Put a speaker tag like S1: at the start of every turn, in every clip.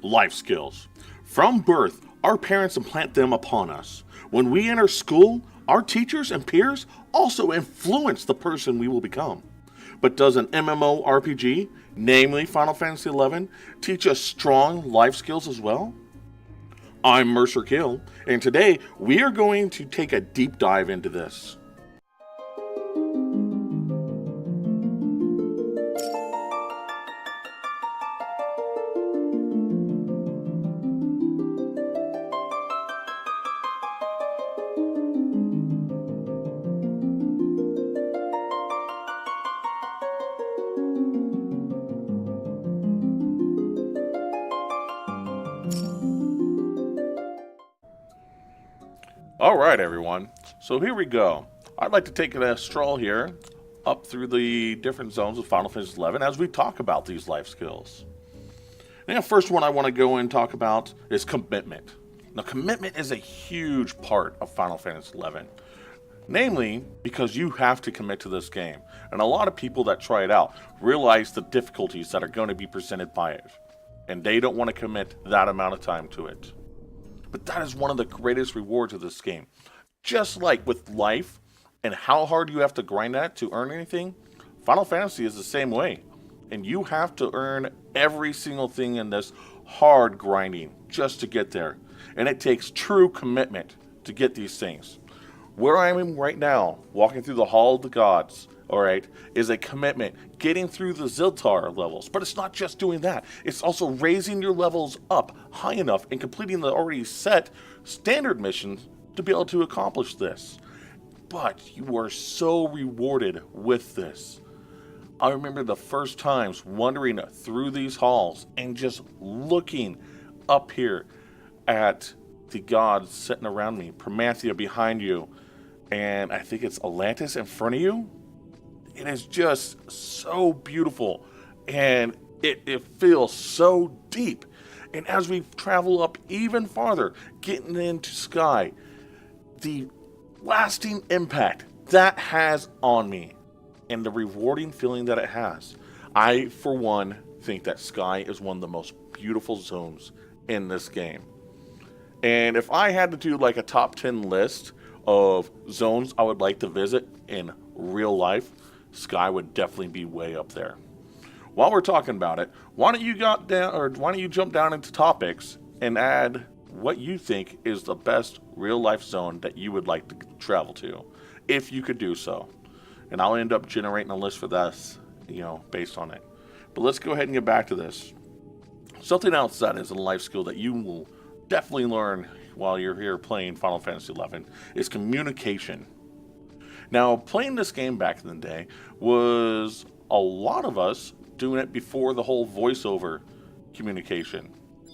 S1: Life skills. From birth, our parents implant them upon us. When we enter school, our teachers and peers also influence the person we will become. But does an MMORPG, namely Final Fantasy XI, teach us strong life skills as well? I'm Mercer Kill, and today we are going to take a deep dive into this. Alright everyone, so here we go. I'd like to take a stroll here up through the different zones of Final Fantasy XI as we talk about these life skills. Now, the first one I want to go and talk about is commitment. Now, commitment is a huge part of Final Fantasy XI. Namely, because you have to commit to this game. And a lot of people that try it out realize the difficulties that are going to be presented by it. And they don't want to commit that amount of time to it. But that is one of the greatest rewards of this game. Just like with life and how hard you have to grind at to earn anything, Final Fantasy is the same way. And you have to earn every single thing in this hard grinding just to get there. And it takes true commitment to get these things. Where I am right now, walking through the Hall of the Gods, alright, is a commitment getting through the Ziltar levels. But it's not just doing that. It's also raising your levels up high enough and completing the already set standard missions to be able to accomplish this. But you are so rewarded with this. I remember the first times wandering through these halls and just looking up here at the gods sitting around me, Promanthea behind you, and I think it's Atlantis in front of you. It is just so beautiful, and it feels so deep. And as we travel up even farther, getting into Sky, the lasting impact that has on me, and the rewarding feeling that it has, I, for one, think that Sky is one of the most beautiful zones in this game. And if I had to do like a top 10 list of zones I would like to visit in real life, Sky would definitely be way up there. While we're talking about it, why don't you jump down into topics and add what you think is the best real life zone that you would like to travel to, if you could do so. And I'll end up generating a list for this, based on it. But let's go ahead and get back to this. Something else that is a life skill that you will definitely learn while you're here playing Final Fantasy XI is communication. Now, playing this game back in the day was a lot of us doing it before the whole voiceover communication.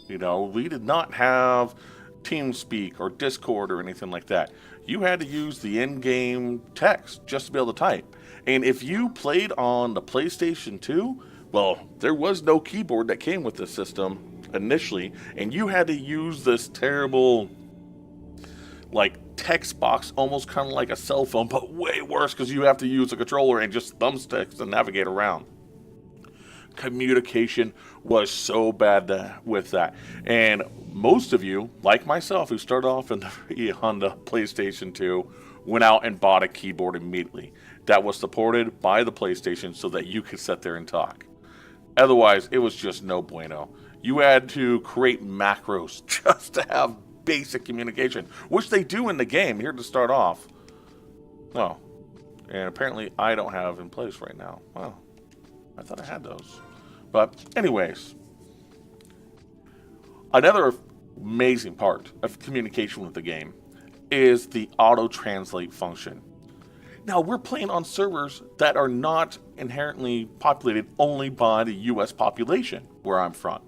S1: We did not have TeamSpeak or Discord or anything like that. You had to use the in-game text just to be able to type. And if you played on the PlayStation 2, well, there was no keyboard that came with the system initially, and you had to use this terrible text box, almost kind of like a cell phone, but way worse because you have to use a controller and just thumbsticks to navigate around. Communication was so bad with that, and most of you, like myself, who started off on the PlayStation 2, went out and bought a keyboard immediately that was supported by the PlayStation so that you could sit there and talk. Otherwise, it was just no bueno. You had to create macros just to have basic communication, which they do in the game here to start off. Oh, and apparently I don't have in place right now. Well, I thought I had those. But anyways, another amazing part of communication with the game is the auto-translate function. Now, we're playing on servers that are not inherently populated only by the US population, where I'm from.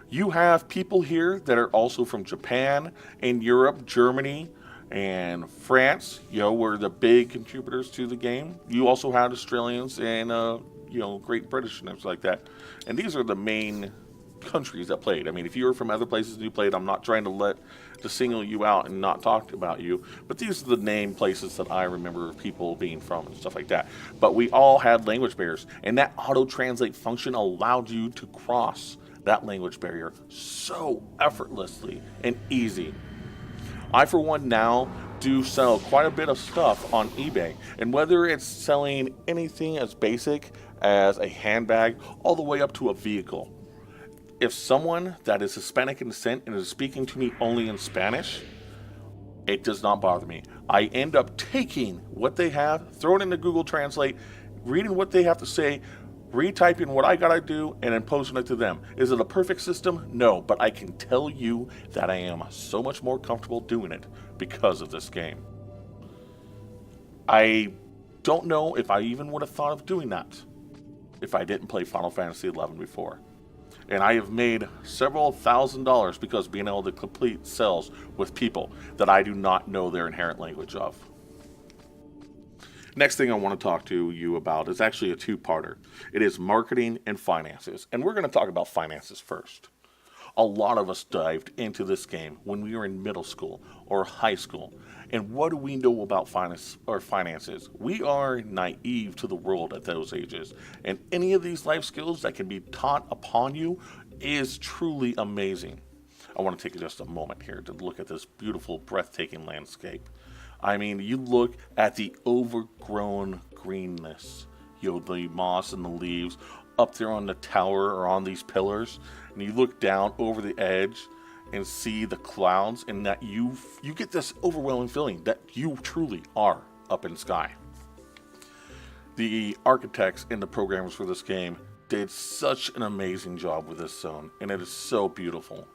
S1: You have people here that are also from Japan and Europe, Germany, and France, were the big contributors to the game. You also had Australians and, Great British and things like that. And these are the main countries that played. I mean, if you were from other places and you played, I'm not trying to single you out and not talk about you, but these are the name places that I remember people being from and stuff like that. But we all had language barriers, and that auto-translate function allowed you to cross that language barrier so effortlessly and easy. I, for one, now do sell quite a bit of stuff on eBay, and whether it's selling anything as basic as a handbag all the way up to a vehicle, if someone that is Hispanic in descent and is speaking to me only in Spanish, it does not bother me. I end up taking what they have, throwing it into Google Translate, reading what they have to say, retyping what I gotta do, and then posting it to them. Is it a perfect system? No, but I can tell you that I am so much more comfortable doing it because of this game. I don't know if I even would have thought of doing that if I didn't play Final Fantasy XI before. And I have made several $1,000s because being able to complete sales with people that I do not know their inherent language of. Next thing I want to talk to you about is actually a two-parter. It is marketing and finances. And we're going to talk about finances first. A lot of us dived into this game when we were in middle school or high school. And what do we know about finances? We are naive to the world at those ages. And any of these life skills that can be taught upon you is truly amazing. I want to take just a moment here to look at this beautiful, breathtaking landscape. I mean, you look at the overgrown greenness, the moss and the leaves up there on the tower or on these pillars, and you look down over the edge and see the clouds, and that you get this overwhelming feeling that you truly are up in the sky. The architects and the programmers for this game did such an amazing job with this zone, and it is so beautiful.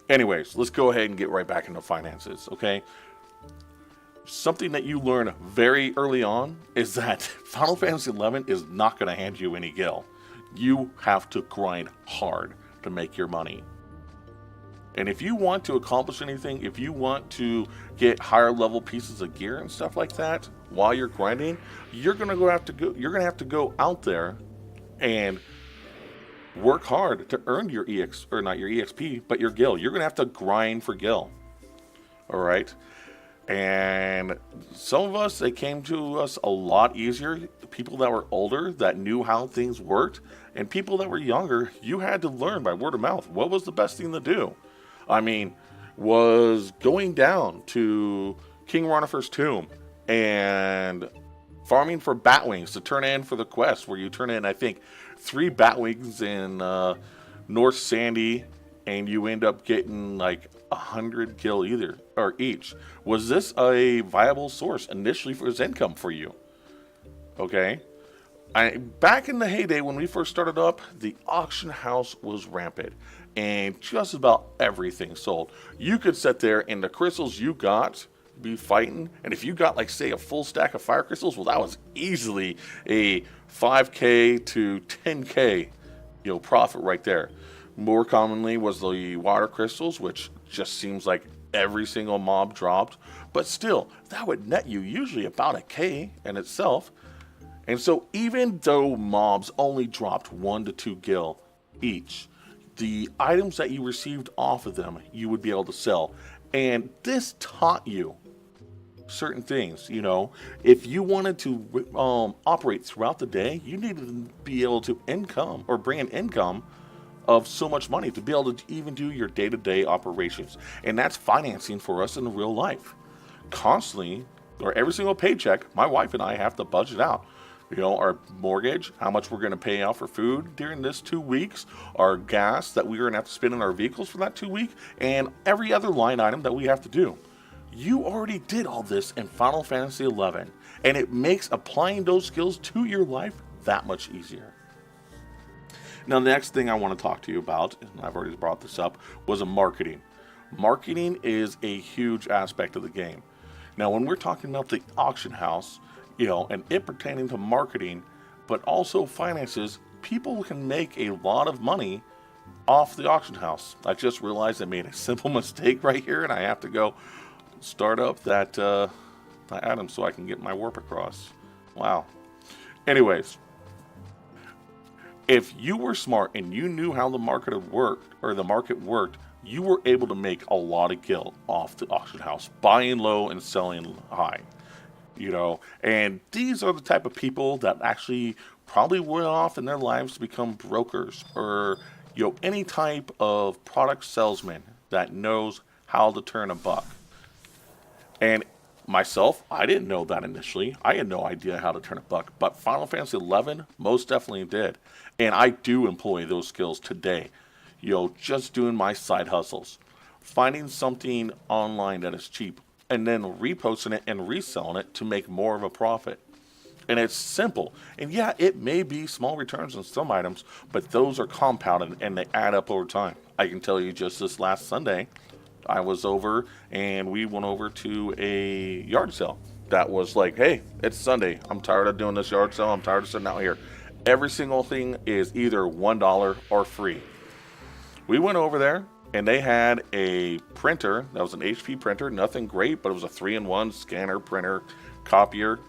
S1: Anyways, let's go ahead and get right back into finances, okay? Something that you learn very early on is that Final Fantasy XI is not going to hand you any gil. You have to grind hard to make your money. And if you want to accomplish anything, if you want to get higher level pieces of gear and stuff like that while you're grinding, you're going to have to go out there and work hard to earn your not your EXP, but your gil. You're going to have to grind for gil. All right? And some of us, it came to us a lot easier. People that were older, that knew how things worked, and people that were younger, you had to learn by word of mouth. What was the best thing to do? I mean, was going down to King Ronifer's tomb and farming for batwings to turn in for the quest, where you turn in, I think, 3 batwings in North Sandy, and you end up getting like 100 gil each. Was this a viable source initially for his income for you? Okay. Back in the heyday when we first started up, the auction house was rampant and just about everything sold. You could sit there and the crystals you got be fighting, and if you got like say a full stack of fire crystals, well, that was easily a 5k to 10k profit right there. More commonly was the water crystals, which just seems like every single mob dropped, but still that would net you usually about a k in itself. And so even though mobs only dropped 1 to 2 gil each, the items that you received off of them you would be able to sell. And this taught you certain things. If you wanted to operate throughout the day, you needed to be able to bring an income of so much money to be able to even do your day-to-day operations. And that's financing for us in real life. Constantly, or every single paycheck, my wife and I have to budget out our mortgage, how much we're going to pay out for food during this 2 weeks, our gas that we're going to have to spend in our vehicles for that 2 weeks, and every other line item that we have to do. You already did all this in Final Fantasy XI, and it makes applying those skills to your life that much easier. Now, the next thing I want to talk to you about, and I've already brought this up, was marketing. Marketing is a huge aspect of the game. Now, when we're talking about the auction house, and it pertaining to marketing, but also finances, people can make a lot of money off the auction house. I just realized I made a simple mistake right here, and I have to go start up that item so I can get my warp across. Wow. Anyways, if you were smart and you knew how the market worked, you were able to make a lot of gil off the auction house, buying low and selling high. And these are the type of people that actually probably went off in their lives to become brokers or Any type of product salesman that knows how to turn a buck. And myself, I didn't know that initially. I had no idea how to turn a buck, but Final Fantasy XI most definitely did. And I do employ those skills today. Just doing my side hustles. Finding something online that is cheap and then reposting it and reselling it to make more of a profit. And it's simple. And yeah, it may be small returns on some items, but those are compounded and they add up over time. I can tell you just this last Sunday, I was over and we went over to a yard sale. That was like, hey, it's Sunday. I'm tired of doing this yard sale. I'm tired of sitting out here. Every single thing is either $1 or free. We went over there and they had a printer. That was an HP printer. Nothing great, but it was a 3-in-1 scanner, printer, copier.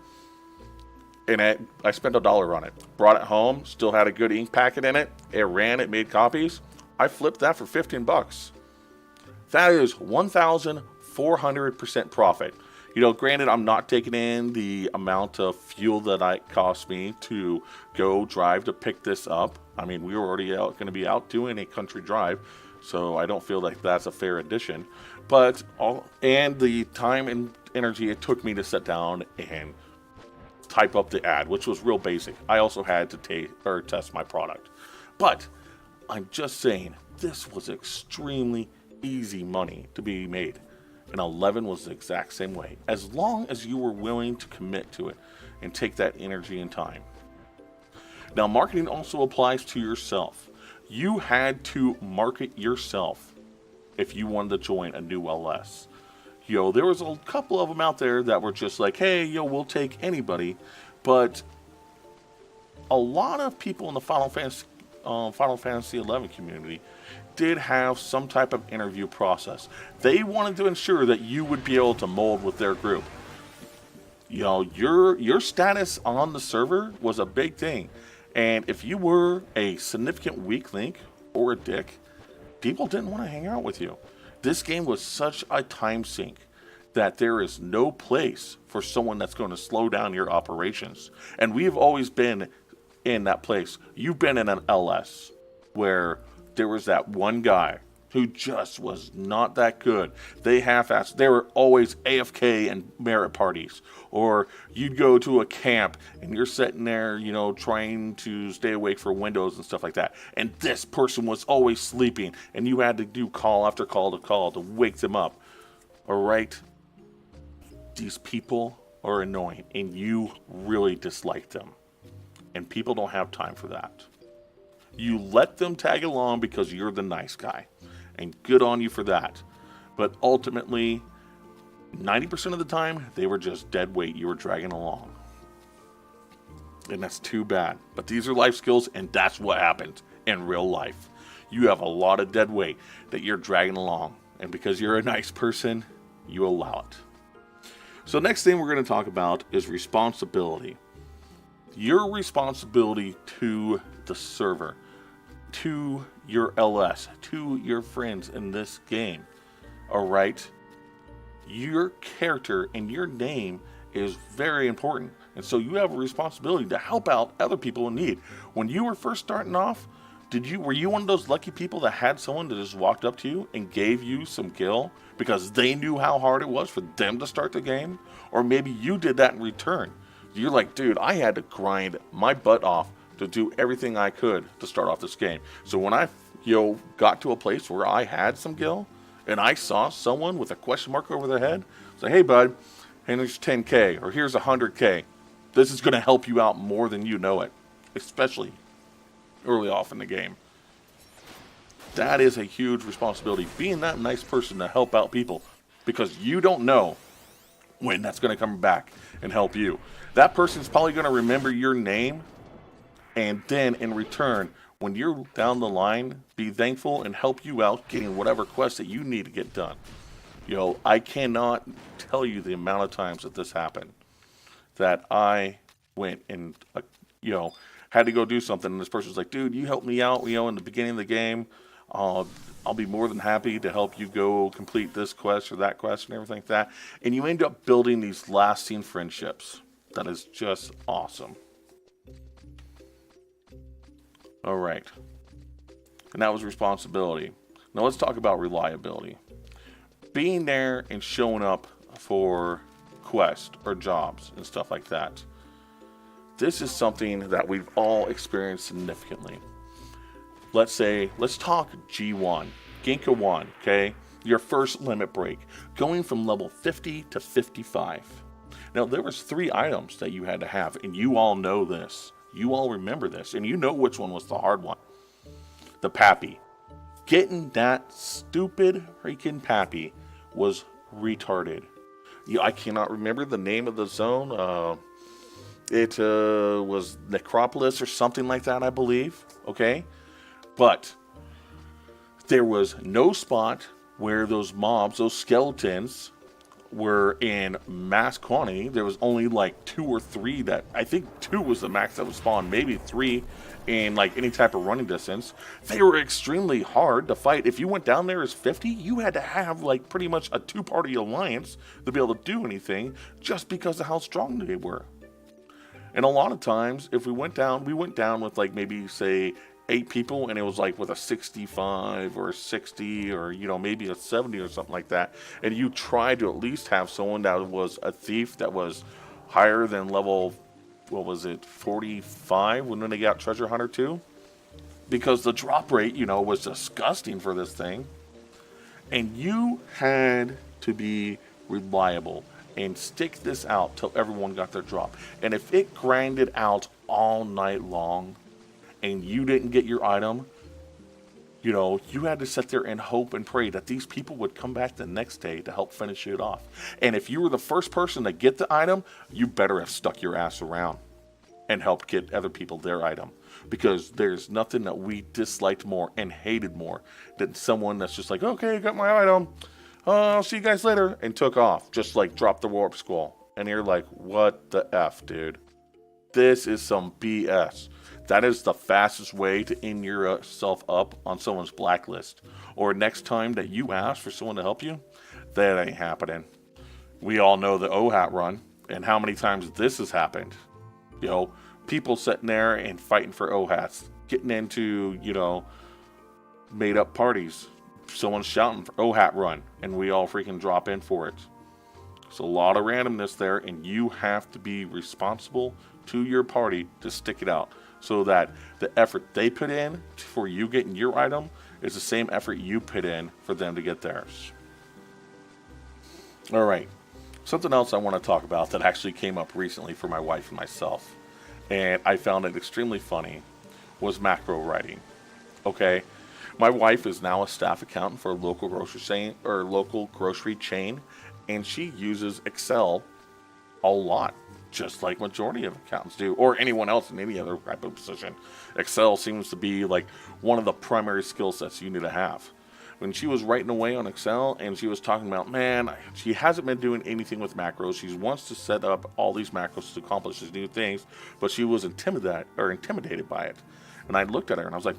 S1: And I spent $1 on it. Brought it home. Still had a good ink packet in it. It ran. It made copies. I flipped that for $15. That is 1,400% profit. Granted, I'm not taking in the amount of fuel that it cost me to go drive to pick this up. I mean, we were already going to be out doing a country drive, so I don't feel like that's a fair addition. And the time and energy it took me to sit down and type up the ad, which was real basic. I also had to test my product. But I'm just saying, this was extremely easy money to be made. And 11 was the exact same way, as long as you were willing to commit to it and take that energy and time. Now, marketing also applies to yourself. You had to market yourself if you wanted to join a new LS. There was a couple of them out there that were just like, hey, we'll take anybody. But a lot of people in the Final Fantasy XI community did have some type of interview process. They wanted to ensure that you would be able to mold with their group. Your status on the server was a big thing. And if you were a significant weak link or a dick, people didn't want to hang out with you. This game was such a time sink that there is no place for someone that's going to slow down your operations. And we've always been in that place. You've been in an LS where there was that one guy who just was not that good. They half-assed. They were always AFK and merit parties. Or you'd go to a camp and you're sitting there, trying to stay awake for windows and stuff like that. And this person was always sleeping and you had to do call after call to wake them up. All right? These people are annoying and you really dislike them. And people don't have time for that. You let them tag along because you're the nice guy. And good on you for that. But ultimately, 90% of the time, they were just dead weight you were dragging along. And that's too bad. But these are life skills, and that's what happens in real life. You have a lot of dead weight that you're dragging along. And because you're a nice person, you allow it. So next thing we're going to talk about is responsibility. Your responsibility to the server, to your LS, to your friends in this game. All right? Your character and your name is very important. And so you have a responsibility to help out other people in need. When you were first starting off, were you one of those lucky people that had someone that just walked up to you and gave you some gil because they knew how hard it was for them to start the game? Or maybe you did that in return. You're like, dude, I had to grind my butt off to do everything I could to start off this game. So when I, got to a place where I had some gil and I saw someone with a question mark over their head, say, hey, bud, here's 10K or here's 100K. This is going to help you out more than you know it, especially early off in the game. That is a huge responsibility, being that nice person to help out people, because you don't know when that's going to come back and help you. That person's probably going to remember your name, and then in return, when you're down the line, be thankful and help you out getting whatever quest that you need to get done. I cannot tell you the amount of times that this happened, that I went and, had to go do something, and this person's like, dude, you helped me out, in the beginning of the game. I'll be more than happy to help you go complete this quest or that quest and everything like that. And you end up building these lasting friendships. That is just awesome. All right. and that was responsibility. Now let's talk about reliability. Being there and showing up for quests or jobs and stuff like that. This is something that we've all experienced significantly. Let's talk G1, Ginka 1, okay? Your first limit break, going from level 50 to 55. Now, there was 3 items that you had to have, and you all know this. You all remember this, and you know which one was the hard one. The Pappy. Getting that stupid freaking Pappy was retarded. I cannot remember the name of the zone. It was Necropolis or something like that, I believe. Okay? But there was no spot where those mobs, those skeletons, were in mass quantity. There was only like 2 or 3 that, I think 2 was the max that would spawn, maybe 3 in like any type of running distance. They were extremely hard to fight. If you went down there as 50, you had to have like pretty much a 2-party alliance to be able to do anything, just because of how strong they were. And a lot of times, if we went down with like maybe say 8 people, and it was like with a 65 or a 60 or, you know, maybe a 70 or something like that, and you tried to at least have someone that was a thief that was higher than level, what was it, 45 when they got Treasure Hunter 2, because the drop rate, you know, was disgusting for this thing. And you had to be reliable and stick this out till everyone got their drop. And if it grinded out all night long and you didn't get your item, you know, you had to sit there and hope and pray that these people would come back the next day to help finish it off. And if you were the first person to get the item, you better have stuck your ass around and helped get other people their item. Because there's nothing that we disliked more and hated more than someone that's just like, okay, got my item, I'll see you guys later, and took off. Just like dropped the warp skull. And you're like, what the F, dude? This is some BS. That is the fastest way to end yourself up on someone's blacklist. Or next time that you ask for someone to help you, that ain't happening. We all know the OHAT run and how many times this has happened. You know, people sitting there and fighting for OHATs, getting into, you know, made up parties. Someone's shouting for OHAT run, and we all freaking drop in for it. There's a lot of randomness there, and you have to be responsible to your party to stick it out, so that the effort they put in for you getting your item is the same effort you put in for them to get theirs. All right, something else I want to talk about that actually came up recently for my wife and myself, and I found it extremely funny, was macro writing. Okay, my wife is now a staff accountant for a local grocery chain, and she uses Excel a lot, just like majority of accountants do, or anyone else in any other type of position. Excel seems to be like one of the primary skill sets you need to have. When she was writing away on Excel and she was talking about, man, she hasn't been doing anything with macros. She wants to set up all these macros to accomplish these new things, but she was intimidated by it. And I looked at her and I was like,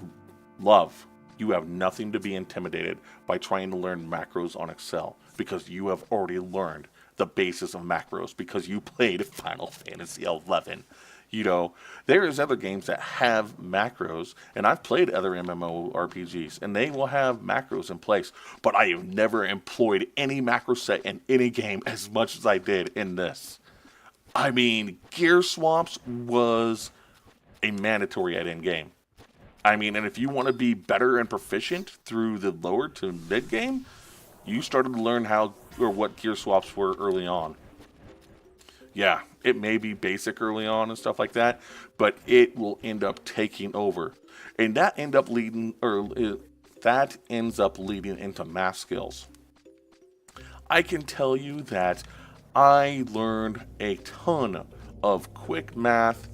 S1: love, you have nothing to be intimidated by trying to learn macros on Excel, because you have already learned the basis of macros because you played Final Fantasy XI. You know, there's other games that have macros, and I've played other MMORPGs, and they will have macros in place, but I have never employed any macro set in any game as much as I did in this. I mean, gear swaps was a mandatory at end game. I mean, and if you want to be better and proficient through the lower to mid game, you started to learn how or what gear swaps were early on. Yeah, it may be basic early on and stuff like that, but it will end up taking over. And that ends up leading into math skills. I can tell you that I learned a ton of quick math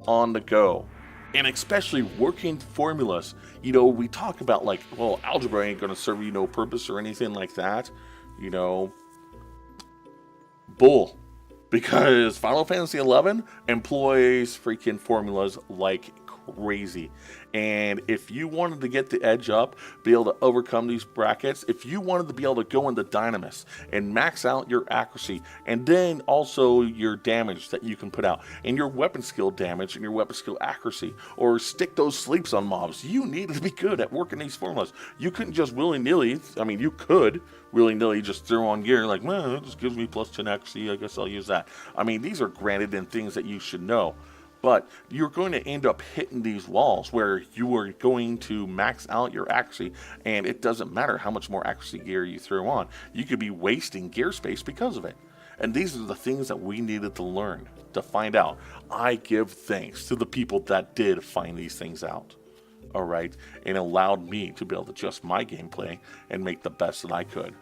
S1: on the go. And especially working formulas. You know, we talk about like, well, algebra ain't going to serve you no purpose or anything like that. You know, bull. Because Final Fantasy XI employs freaking formulas like crazy. And if you wanted to get the edge up, be able to overcome these brackets, if you wanted to be able to go into Dynamis and max out your accuracy, and then also your damage that you can put out, and your weapon skill damage and your weapon skill accuracy, or stick those sleeps on mobs, you needed to be good at working these formulas. You couldn't just willy-nilly, I mean, you could willy-nilly just throw on gear like, well, it just gives me plus 10 accuracy, I guess I'll use that. I mean, these are granted in things that you should know, but you're going to end up hitting these walls where you are going to max out your accuracy, and it doesn't matter how much more accuracy gear you throw on. You could be wasting gear space because of it. And these are the things that we needed to learn, to find out. I give thanks to the people that did find these things out. All right, and allowed me to be able to adjust my gameplay and make the best that I could.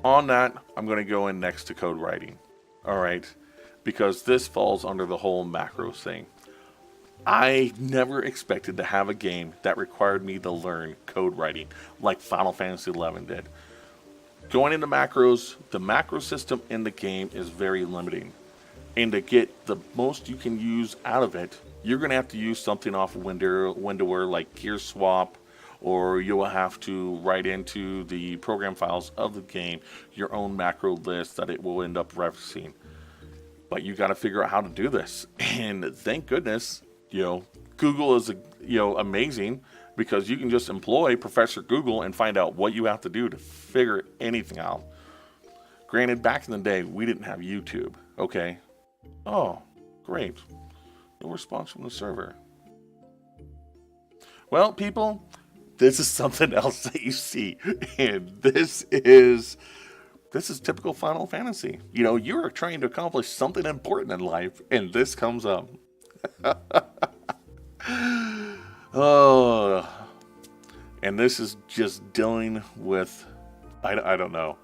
S1: On that, I'm going to go in next to code writing. All right, because this falls under the whole macros thing. I never expected to have a game that required me to learn code writing like Final Fantasy XI did. Going into macros, the macro system in the game is very limiting. And to get the most you can use out of it, you're going to have to use something off of Windower like gear swap, or you'll have to write into the program files of the game your own macro list that it will end up referencing. But you got to figure out how to do this. And thank goodness, Google is, amazing, because you can just employ Professor Google and find out what you have to do to figure anything out. Granted, back in the day, we didn't have YouTube, okay? Oh, great. No response from the server. Well, people, this is something else that you see. And this is typical Final Fantasy. You're trying to accomplish something important in life, and this comes up. Oh, and this is just dealing with, I don't know,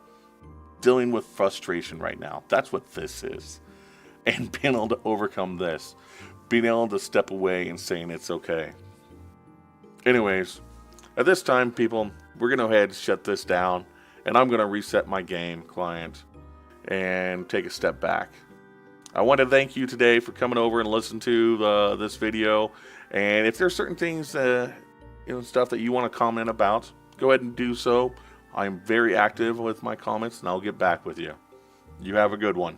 S1: dealing with frustration right now. That's what this is. And being able to overcome this. Being able to step away and saying it's okay. Anyways, at this time, people, we're going to go ahead and shut this down. And I'm going to reset my game client and take a step back. I want to thank you today for coming over and listening to this video. And if there's certain things, stuff that you want to comment about, go ahead and do so. I'm very active with my comments, and I'll get back with you. You have a good one.